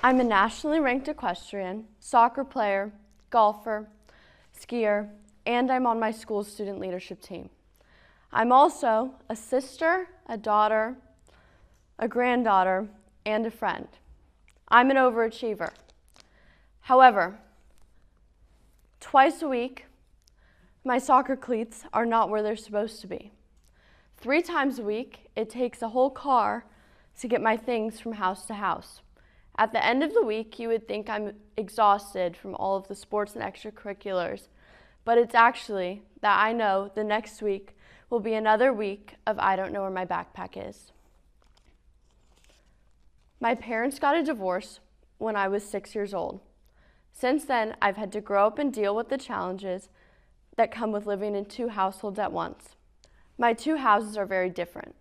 I'm a nationally ranked equestrian, soccer player, golfer, skier, and I'm on my school's student leadership team. I'm also a sister, a daughter, a granddaughter, and a friend. I'm an overachiever. However, twice a week, my soccer cleats are not where they're supposed to be. 3 times a week, it takes a whole car to get my things from house to house. At the end of the week, you would think I'm exhausted from all of the sports and extracurriculars, but it's actually that I know the next week will be another week of I don't know where my backpack is. My parents got a divorce when I was 6 years old. Since then, I've had to grow up and deal with the challenges that come with living in 2 households at once. My 2 houses are very different.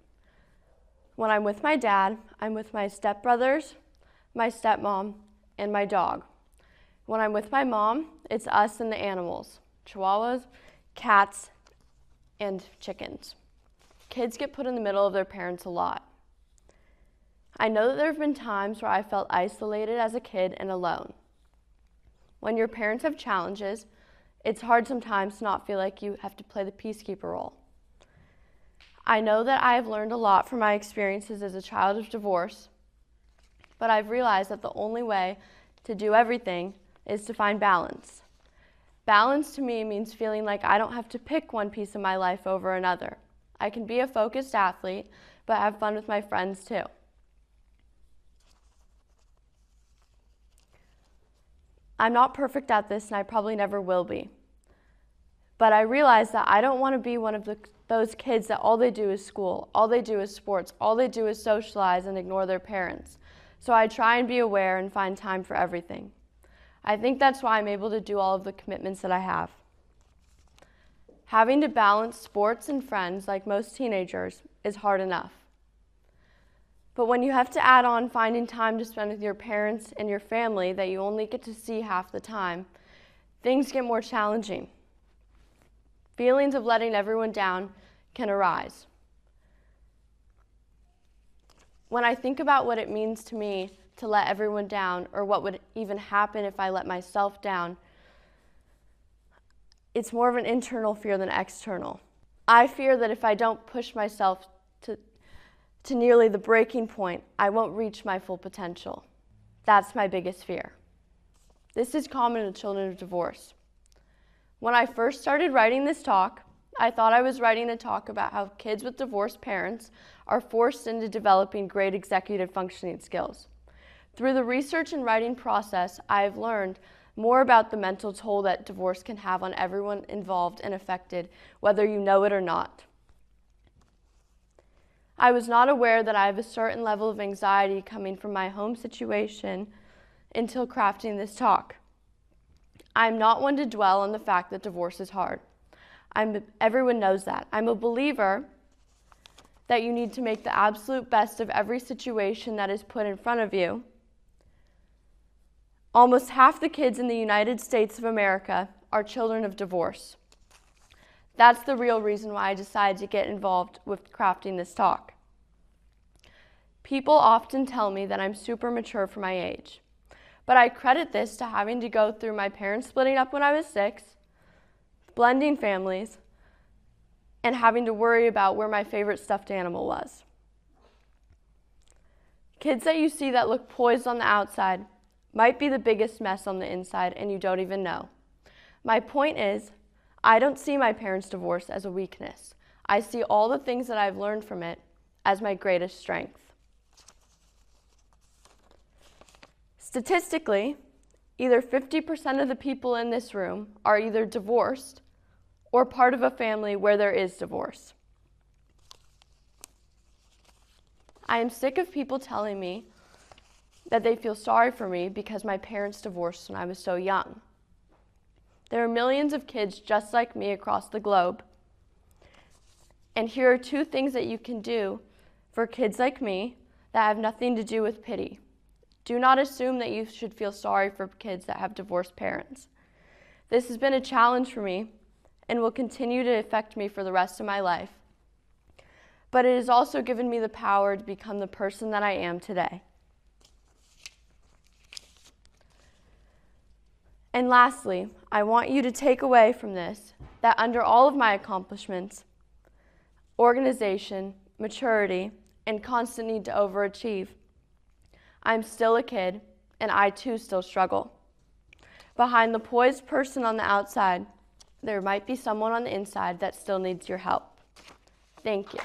When I'm with my dad, I'm with my stepbrothers, my stepmom, and my dog. When I'm with my mom, it's us and the animals, chihuahuas, cats, and chickens. Kids get put in the middle of their parents a lot. I know that there have been times where I felt isolated as a kid and alone. When your parents have challenges, it's hard sometimes to not feel like you have to play the peacekeeper role. I know that I have learned a lot from my experiences as a child of divorce, but I've realized that the only way to do everything is to find balance. Balance to me means feeling like I don't have to pick one piece of my life over another. I can be a focused athlete, but have fun with my friends too. I'm not perfect at this, and I probably never will be. But I realize that I don't want to be one of those kids that all they do is school, all they do is sports, all they do is socialize and ignore their parents. So I try and be aware and find time for everything. I think that's why I'm able to do all of the commitments that I have. Having to balance sports and friends, like most teenagers, is hard enough. But when you have to add on finding time to spend with your parents and your family that you only get to see half the time, things get more challenging. Feelings of letting everyone down can arise. When I think about what it means to me to let everyone down, or what would even happen if I let myself down, it's more of an internal fear than external. I fear that if I don't push myself to nearly the breaking point, I won't reach my full potential. That's my biggest fear. This is common to children of divorce. When I first started writing this talk, I thought I was writing a talk about how kids with divorced parents are forced into developing great executive functioning skills. Through the research and writing process, I have learned more about the mental toll that divorce can have on everyone involved and affected, whether you know it or not. I was not aware that I have a certain level of anxiety coming from my home situation until crafting this talk. I am not one to dwell on the fact that divorce is hard. Everyone knows that. I'm a believer that you need to make the absolute best of every situation that is put in front of you. Almost half the kids in the United States of America are children of divorce. That's the real reason why I decided to get involved with crafting this talk. People often tell me that I'm super mature for my age, but I credit this to having to go through my parents splitting up when I was 6, blending families, and having to worry about where my favorite stuffed animal was. Kids that you see that look poised on the outside might be the biggest mess on the inside, and you don't even know. My point is, I don't see my parents' divorce as a weakness. I see all the things that I've learned from it as my greatest strength. Statistically, either 50% of the people in this room are either divorced or part of a family where there is divorce. I am sick of people telling me that they feel sorry for me because my parents divorced when I was so young. There are millions of kids just like me across the globe. And here are 2 things that you can do for kids like me that have nothing to do with pity. Do not assume that you should feel sorry for kids that have divorced parents. This has been a challenge for me and will continue to affect me for the rest of my life. But it has also given me the power to become the person that I am today. And lastly, I want you to take away from this that under all of my accomplishments, organization, maturity, and constant need to overachieve, I'm still a kid, and I too still struggle. Behind the poised person on the outside, there might be someone on the inside that still needs your help. Thank you.